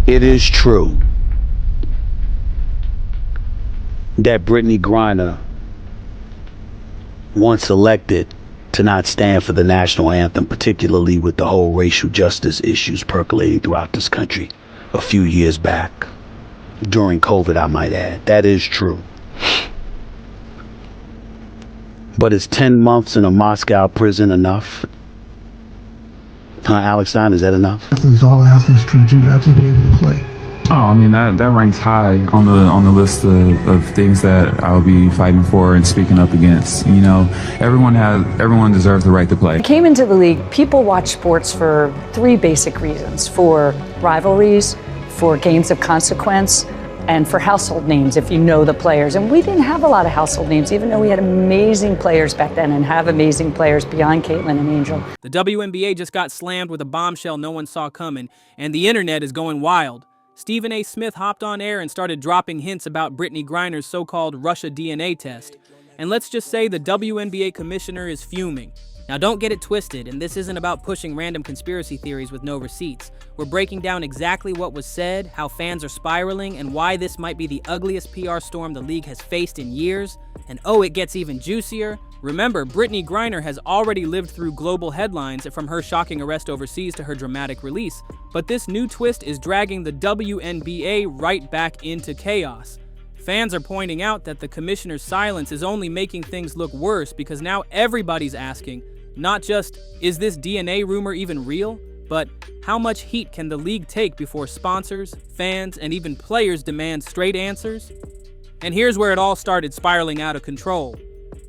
It is true that Brittney Griner, once elected to not stand for the national anthem, particularly with the whole racial justice issues percolating throughout this country a few years back, during COVID, I might add. That is true. But is 10 months in a Moscow prison enough? Alex Stein, is that enough? Athletes, all athletes should have to be able to play. Oh, I mean, that ranks high on the list of things that I'll be fighting for and speaking up against. You know, everyone deserves the right to play. I came into the league, people watch sports for three basic reasons: for rivalries, for games of consequence, and for household names, if you know the players. And we didn't have a lot of household names, even though we had amazing players back then and have amazing players beyond Caitlin and Angel. The WNBA just got slammed with a bombshell no one saw coming, and the internet is going wild. Stephen A. Smith hopped on air and started dropping hints about Brittney Griner's so-called Russia DNA test. And let's just say the WNBA commissioner is fuming. Now don't get it twisted, and this isn't about pushing random conspiracy theories with no receipts. We're breaking down exactly what was said, how fans are spiraling, and why this might be the ugliest PR storm the league has faced in years. And oh, it gets even juicier. Remember, Brittney Griner has already lived through global headlines, from her shocking arrest overseas to her dramatic release. But this new twist is dragging the WNBA right back into chaos. Fans are pointing out that the commissioner's silence is only making things look worse, because now everybody's asking, not just, is this DNA rumor even real? But how much heat can the league take before sponsors, fans, and even players demand straight answers? And here's where it all started spiraling out of control.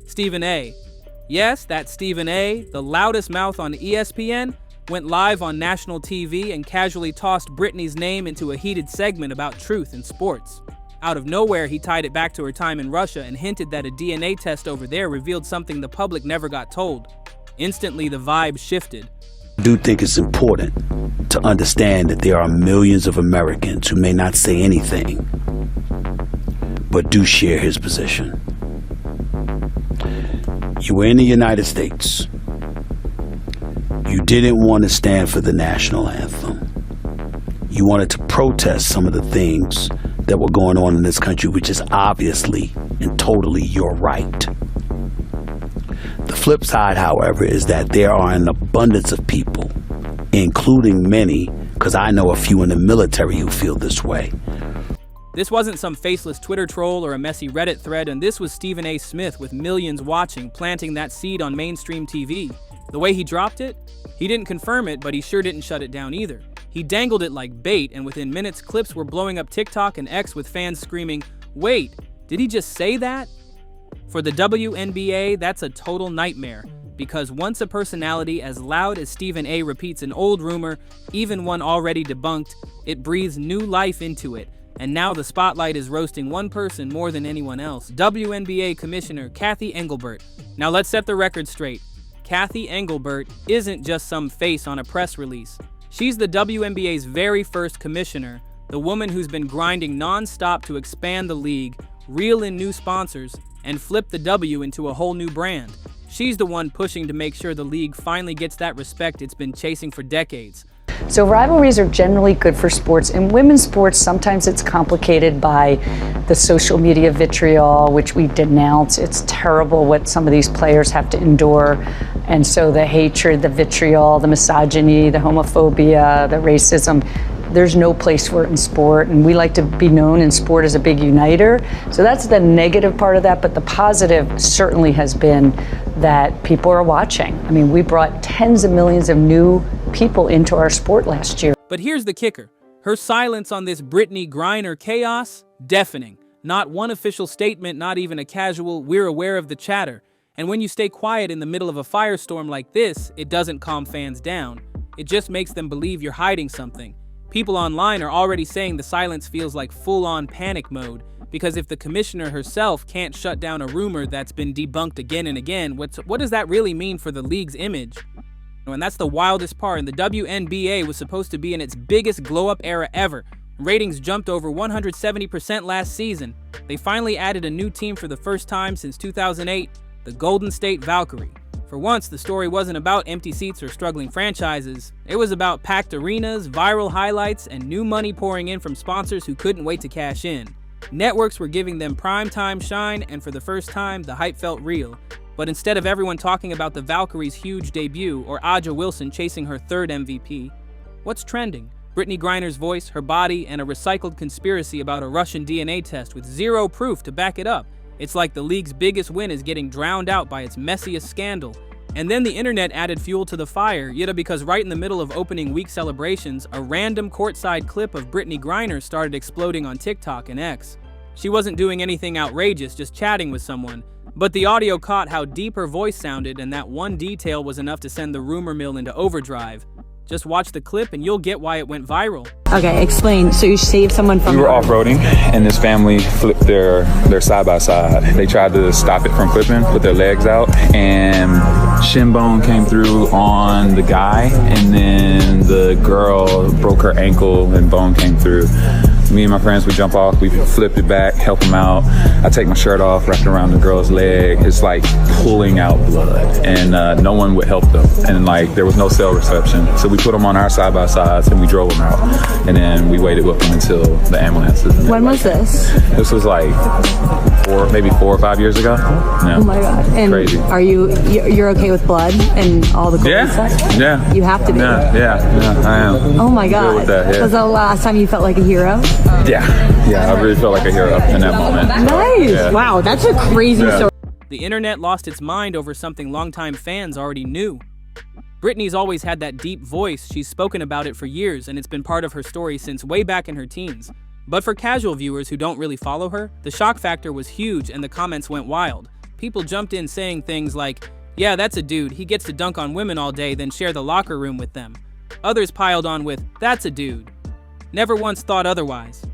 Stephen A. Yes, that's Stephen A., the loudest mouth on ESPN, went live on national TV and casually tossed Brittney's name into a heated segment about truth in sports. Out of nowhere, he tied it back to her time in Russia and hinted that a DNA test over there revealed something the public never got told. Instantly, the vibe shifted. I do think it's important to understand that there are millions of Americans who may not say anything, but do share his position. You were in the United States. You didn't want to stand for the national anthem. You wanted to protest some of the things that were going on in this country, which is obviously and totally your right. The flip side, however, is that there are an abundance of people, including many, because I know a few in the military, who feel this way. This wasn't some faceless Twitter troll or a messy Reddit thread, and this was Stephen A. Smith with millions watching, planting that seed on mainstream TV. The way he dropped it, he didn't confirm it, but he sure didn't shut it down either. He dangled it like bait, and within minutes, clips were blowing up TikTok and X with fans screaming, "Wait, did he just say that?" For the WNBA, that's a total nightmare, because once a personality as loud as Stephen A. repeats an old rumor, even one already debunked, it breathes new life into it. And now the spotlight is roasting one person more than anyone else: WNBA Commissioner Cathy Engelbert. Now let's set the record straight. Cathy Engelbert isn't just some face on a press release. She's the WNBA's very first commissioner, the woman who's been grinding non-stop to expand the league, reel in new sponsors, and flip the W into a whole new brand. She's the one pushing to make sure the league finally gets that respect it's been chasing for decades. So rivalries are generally good for sports. In women's sports, sometimes it's complicated by the social media vitriol, which we denounce. It's terrible what some of these players have to endure. And so the hatred, the vitriol, the misogyny, the homophobia, the racism, there's no place for it in sport. And we like to be known in sport as a big uniter. So that's the negative part of that. But the positive certainly has been that people are watching. I mean, we brought tens of millions of new people into our sport last year. But here's the kicker. Her silence on this Brittney Griner chaos, deafening. Not one official statement, not even a casual, "we're aware of the chatter." And when you stay quiet in the middle of a firestorm like this, it doesn't calm fans down. It just makes them believe you're hiding something. People online are already saying the silence feels like full-on panic mode, because if the commissioner herself can't shut down a rumor that's been debunked again and again, what does that really mean for the league's image? And that's the wildest part. And the WNBA was supposed to be in its biggest glow-up era ever. Ratings jumped over 170% last season. They finally added a new team for the first time since 2008, the Golden State Valkyrie. For once, the story wasn't about empty seats or struggling franchises. It was about packed arenas, viral highlights, and new money pouring in from sponsors who couldn't wait to cash in. Networks were giving them primetime shine, and for the first time, the hype felt real. But instead of everyone talking about the Valkyries' huge debut or Aja Wilson chasing her third MVP, what's trending? Brittney Griner's voice, her body, and a recycled conspiracy about a Russian DNA test with zero proof to back it up. It's like the league's biggest win is getting drowned out by its messiest scandal. And then the internet added fuel to the fire, because right in the middle of opening week celebrations, a random courtside clip of Brittney Griner started exploding on TikTok and X. She wasn't doing anything outrageous, just chatting with someone. But the audio caught how deep her voice sounded, and that one detail was enough to send the rumor mill into overdrive. Just watch the clip and you'll get why it went viral. Okay, explain. So you saved someone from... We were off-roading, and this family flipped their side-by-side. They tried to stop it from flipping, put their legs out, and shin bone came through on the guy, and then the girl broke her ankle and bone came through. Me and my friends, we jump off, we flipped it back, help them out. I take my shirt off, wrap it around the girl's leg. It's like pulling out blood, and no one would help them. And like, there was no cell reception. So we put them on our side-by-sides and we drove them out. And then we waited with them until the ambulances. When was this? This was like maybe 4 or 5 years ago. Yeah. Oh my God. And crazy. Are you're okay with blood and all the gory stuff? Yeah. You have to be. Yeah, I am. Oh my God. With that, yeah. Was that the last time you felt like a hero? Yeah, I really felt like a hero in that moment. Nice. Yeah. Wow, that's a crazy story. The internet lost its mind over something longtime fans already knew. Brittney's always had that deep voice. She's spoken about it for years, and it's been part of her story since way back in her teens. But for casual viewers who don't really follow her, the shock factor was huge and the comments went wild. People jumped in saying things like, "Yeah, that's a dude. He gets to dunk on women all day, then share the locker room with them." Others piled on with, "That's a dude." Never once thought otherwise.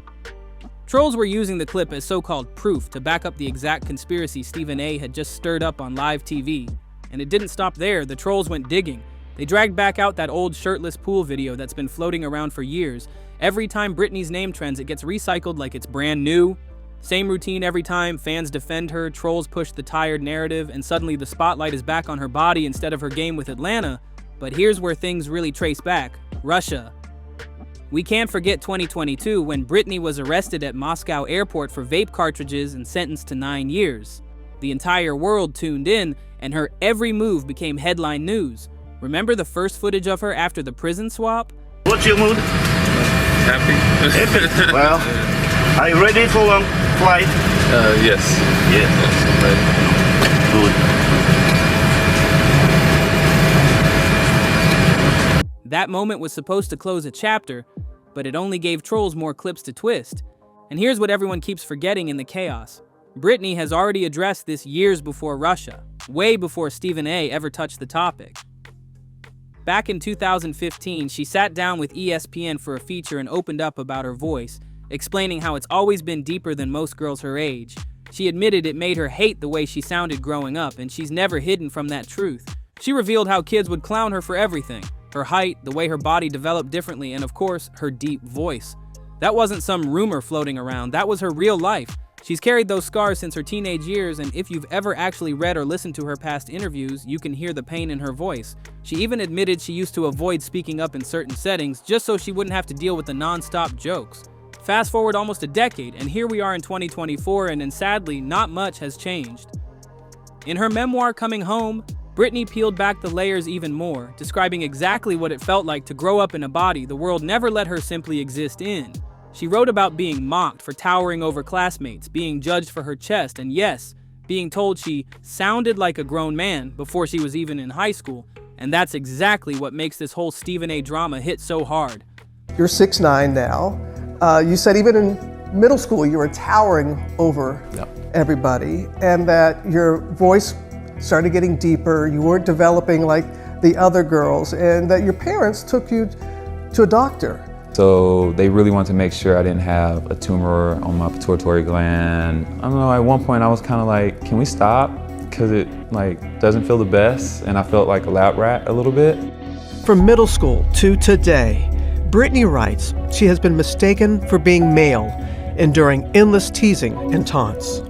Trolls were using the clip as so-called proof to back up the exact conspiracy Stephen A. had just stirred up on live TV. And it didn't stop there, the trolls went digging. They dragged back out that old shirtless pool video that's been floating around for years. Every time Brittney's name trends, it gets recycled like it's brand new. Same routine every time, fans defend her, trolls push the tired narrative, and suddenly the spotlight is back on her body instead of her game with Atlanta. But here's where things really trace back: Russia. We can't forget 2022 when Brittney was arrested at Moscow airport for vape cartridges and sentenced to 9 years. The entire world tuned in, and her every move became headline news. Remember the first footage of her after the prison swap? What's your mood? Happy. Happy? Well, are you ready for long flight? Yes. Yes. Good. That moment was supposed to close a chapter, but it only gave trolls more clips to twist. And here's what everyone keeps forgetting in the chaos. Brittney has already addressed this years before Russia, way before Stephen A. ever touched the topic. Back in 2015, she sat down with ESPN for a feature and opened up about her voice, explaining how it's always been deeper than most girls her age. She admitted it made her hate the way she sounded growing up, and she's never hidden from that truth. She revealed how kids would clown her for everything: her height, the way her body developed differently, and of course, her deep voice. That wasn't some rumor floating around, that was her real life. She's carried those scars since her teenage years, and if you've ever actually read or listened to her past interviews, you can hear the pain in her voice. She even admitted she used to avoid speaking up in certain settings just so she wouldn't have to deal with the non-stop jokes. Fast forward almost a decade, and here we are in 2024, and sadly, not much has changed. In her memoir, Coming Home, Brittney peeled back the layers even more, describing exactly what it felt like to grow up in a body the world never let her simply exist in. She wrote about being mocked for towering over classmates, being judged for her chest, and yes, being told she sounded like a grown man before she was even in high school. And that's exactly what makes this whole Stephen A. drama hit so hard. You're 6'9" now. You said even in middle school you were towering over everybody, and that your voice started getting deeper, you weren't developing like the other girls, and that your parents took you to a doctor. So they really wanted to make sure I didn't have a tumor on my pituitary gland. I don't know, at one point I was kind of like, can we stop? Because it doesn't feel the best, and I felt like a lab rat a little bit. From middle school to today, Brittney writes she has been mistaken for being male, enduring endless teasing and taunts.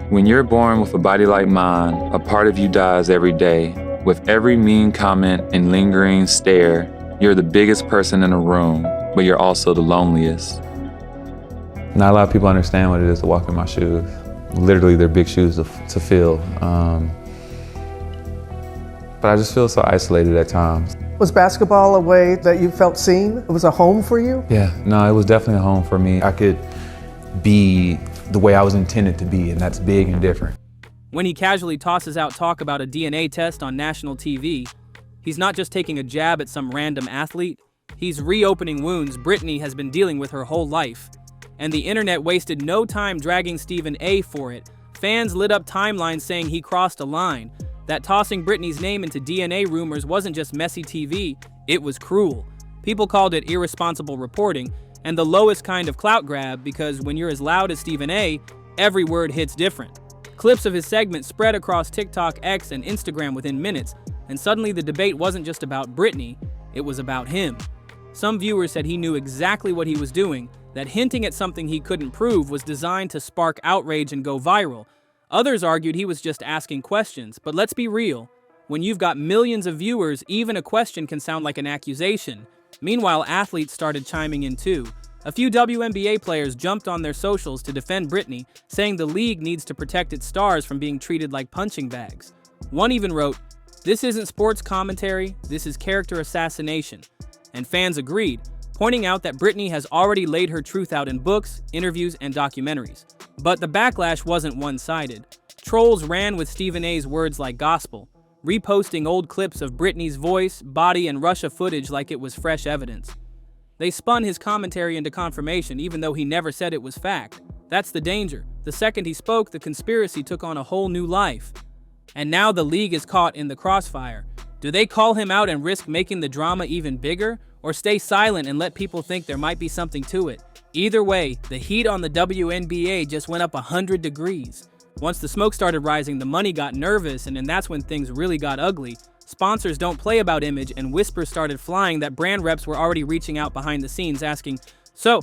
When you're born with a body like mine, a part of you dies every day. With every mean comment and lingering stare, you're the biggest person in the room, but you're also the loneliest. Not a lot of people understand what it is to walk in my shoes. Literally, they're big shoes to fill. But I just feel so isolated at times. Was basketball a way that you felt seen? It was a home for you? Yeah, no, it was definitely a home for me. I could be the way I was intended to be, and that's big and different. When he casually tosses out talk about a DNA test on national TV, he's not just taking a jab at some random athlete, he's reopening wounds Brittney has been dealing with her whole life. And the internet wasted no time dragging Stephen A for it. Fans lit up timelines saying he crossed a line, that tossing Brittney's name into DNA rumors wasn't just messy TV, it was cruel. People called it irresponsible reporting, and the lowest kind of clout grab, because when you're as loud as Stephen A, every word hits different. Clips of his segment spread across TikTok, X, and Instagram within minutes, and suddenly the debate wasn't just about Brittney, it was about him. Some viewers said he knew exactly what he was doing, that hinting at something he couldn't prove was designed to spark outrage and go viral. Others argued he was just asking questions, but let's be real. When you've got millions of viewers, even a question can sound like an accusation. Meanwhile, athletes started chiming in too. A few WNBA players jumped on their socials to defend Brittney, saying the league needs to protect its stars from being treated like punching bags. One even wrote, "This isn't sports commentary, this is character assassination." And fans agreed, pointing out that Brittney has already laid her truth out in books, interviews, and documentaries. But the backlash wasn't one-sided. Trolls ran with Stephen A's words like gospel, reposting old clips of Brittney's voice, body, and Russia footage like it was fresh evidence. They spun his commentary into confirmation even though he never said it was fact. That's the danger. The second he spoke, the conspiracy took on a whole new life. And now the league is caught in the crossfire. Do they call him out and risk making the drama even bigger, or stay silent and let people think there might be something to it? Either way, the heat on the WNBA just went up 100 degrees. Once the smoke started rising, the money got nervous, and then that's when things really got ugly. Sponsors don't play about image, and whispers started flying that brand reps were already reaching out behind the scenes asking, "So,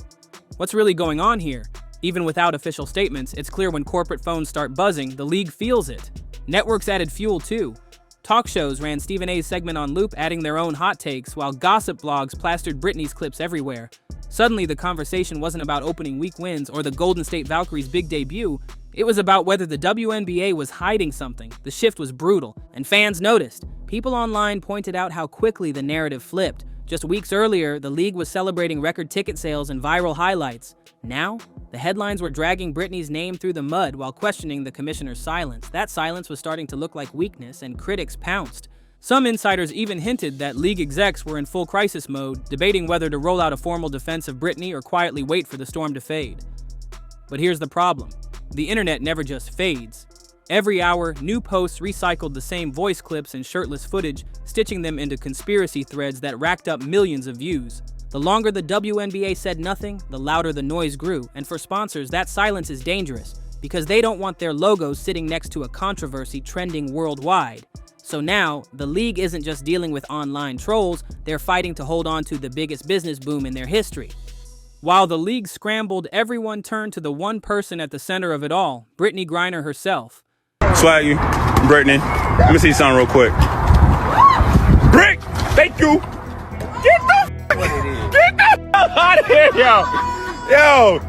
what's really going on here?" Even without official statements, it's clear when corporate phones start buzzing, the league feels it. Networks added fuel too. Talk shows ran Stephen A's segment on loop, adding their own hot takes, while gossip blogs plastered Brittney's clips everywhere. Suddenly, the conversation wasn't about opening week wins or the Golden State Valkyries' big debut. It was about whether the WNBA was hiding something. The shift was brutal, and fans noticed. People online pointed out how quickly the narrative flipped. Just weeks earlier, the league was celebrating record ticket sales and viral highlights. Now, the headlines were dragging Brittney's name through the mud while questioning the commissioner's silence. That silence was starting to look like weakness, and critics pounced. Some insiders even hinted that league execs were in full crisis mode, debating whether to roll out a formal defense of Brittney or quietly wait for the storm to fade. But here's the problem. The internet never just fades. Every hour, new posts recycled the same voice clips and shirtless footage, stitching them into conspiracy threads that racked up millions of views. The longer the WNBA said nothing, the louder the noise grew, and for sponsors, that silence is dangerous, because they don't want their logos sitting next to a controversy trending worldwide. So now, the league isn't just dealing with online trolls, they're fighting to hold on to the biggest business boom in their history. While the league scrambled, everyone turned to the one person at the center of it all, Brittney Griner herself. Swag you, Brittney. Let me see something real quick. Brick! Thank you! Get the out of here, yo!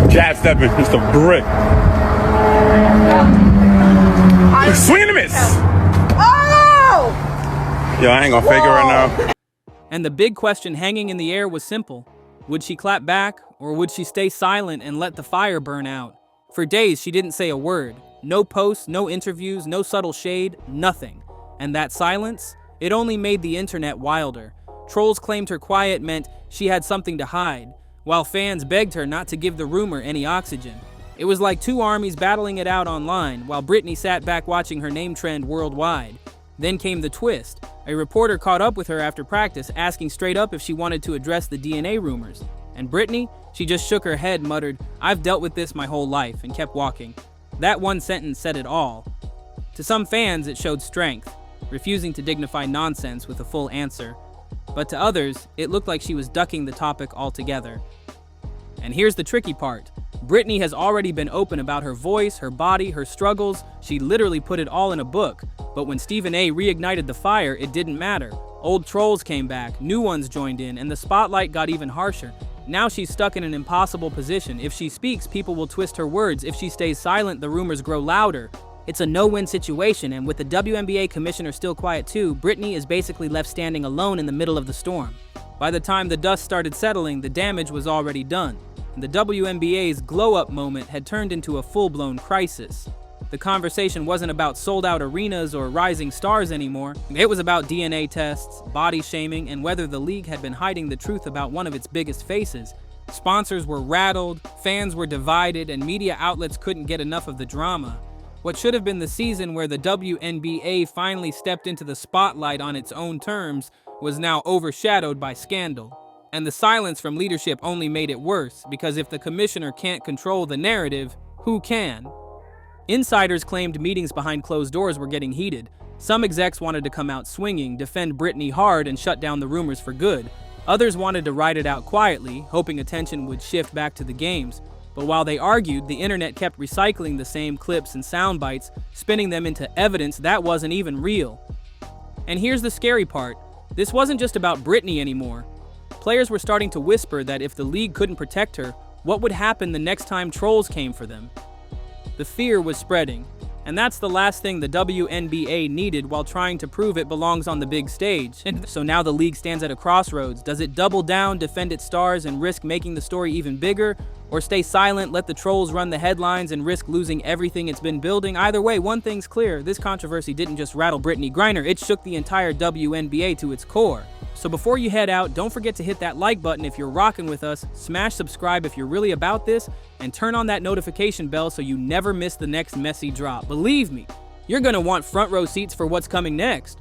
Jab stepping, just a brick. Swing and a miss! Oh! Yo, I ain't gonna fake it right now. And the big question hanging in the air was simple. Would she clap back, or would she stay silent and let the fire burn out? For days, she didn't say a word. No posts, no interviews, no subtle shade, nothing. And that silence, it only made the internet wilder. Trolls claimed her quiet meant she had something to hide, while fans begged her not to give the rumor any oxygen. It was like two armies battling it out online, while Brittney sat back watching her name trend worldwide. Then came the twist. A reporter caught up with her after practice, asking straight up if she wanted to address the DNA rumors. And Brittney, she just shook her head, muttered, "I've dealt with this my whole life," and kept walking. That one sentence said it all. To some fans, it showed strength, refusing to dignify nonsense with a full answer. But to others, it looked like she was ducking the topic altogether. And here's the tricky part. Brittney has already been open about her voice, her body, her struggles. She literally put it all in a book. But when Stephen A. reignited the fire, it didn't matter. Old trolls came back, new ones joined in, and the spotlight got even harsher. Now she's stuck in an impossible position. If she speaks, people will twist her words. If she stays silent, the rumors grow louder. It's a no-win situation, and with the WNBA commissioner still quiet too, Brittney is basically left standing alone in the middle of the storm. By the time the dust started settling, the damage was already done, and the WNBA's glow-up moment had turned into a full-blown crisis. The conversation wasn't about sold-out arenas or rising stars anymore. It was about DNA tests, body shaming, and whether the league had been hiding the truth about one of its biggest faces. Sponsors were rattled, fans were divided, and media outlets couldn't get enough of the drama. What should have been the season where the WNBA finally stepped into the spotlight on its own terms was now overshadowed by scandal. And the silence from leadership only made it worse, because if the commissioner can't control the narrative, who can? Insiders claimed meetings behind closed doors were getting heated. Some execs wanted to come out swinging, defend Brittney hard, and shut down the rumors for good. Others wanted to ride it out quietly, hoping attention would shift back to the games. But while they argued, the internet kept recycling the same clips and sound bites, spinning them into evidence that wasn't even real. And here's the scary part. This wasn't just about Brittney anymore. Players were starting to whisper that if the league couldn't protect her, what would happen the next time trolls came for them? The fear was spreading, and that's the last thing the WNBA needed while trying to prove it belongs on the big stage. And so now the league stands at a crossroads. Does it double down, defend its stars, and risk making the story even bigger? Or stay silent, let the trolls run the headlines, and risk losing everything it's been building? Either way, one thing's clear. This controversy didn't just rattle Brittney Griner, it shook the entire WNBA to its core. So before you head out, don't forget to hit that like button if you're rocking with us, smash subscribe if you're really about this, and turn on that notification bell so you never miss the next messy drop. Believe me, you're gonna want front row seats for what's coming next.